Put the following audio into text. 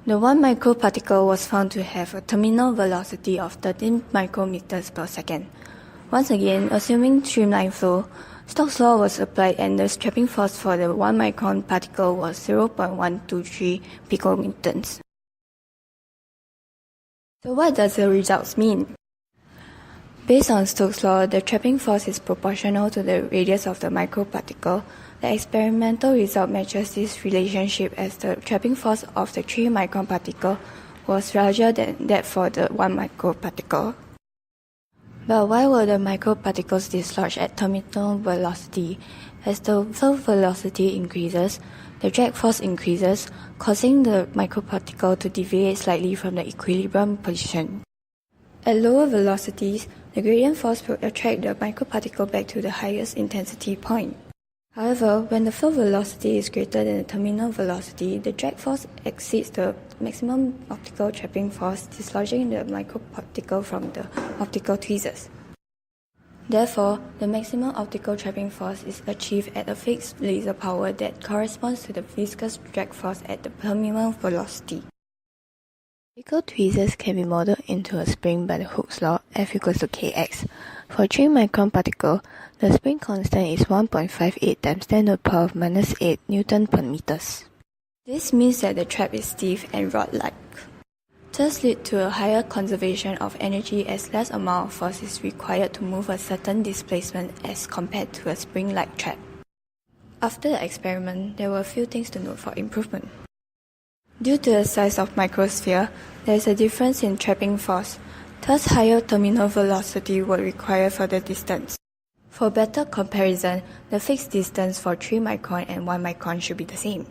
The 1 microparticle was found to have a terminal velocity of 13 micrometers per second. Once again, assuming streamline flow, Stokes' law was applied and the trapping force for the 1 micron particle was 0.123 piconewtons. So what does the results mean? Based on Stokes' law, the trapping force is proportional to the radius of the microparticle. The experimental result matches this relationship as the trapping force of the 3 micron particle was larger than that for the 1 microparticle. But why were the microparticles dislodged at terminal velocity? As the flow velocity increases, the drag force increases, causing the microparticle to deviate slightly from the equilibrium position. At lower velocities, the gradient force will attract the microparticle back to the highest intensity point. However, when the flow velocity is greater than the terminal velocity, the drag force exceeds the maximum optical trapping force, dislodging the microparticle from the optical tweezers. Therefore, the maximum optical trapping force is achieved at a fixed laser power that corresponds to the viscous drag force at the terminal velocity. Optical tweezers can be modeled into a spring by the Hooke's law, F equals to kx. For 3 micron particle, the spring constant is 1.58 times 10 to the power of minus 8 Newton per meters. This means that the trap is stiff and rod-like. Thus lead to a higher conservation of energy as less amount of force is required to move a certain displacement as compared to a spring-like trap. After the experiment, there were a few things to note for improvement. Due to the size of microsphere, there is a difference in trapping force. Thus, higher terminal velocity would require further distance. For better comparison, the fixed distance for 3 micron and 1 micron should be the same.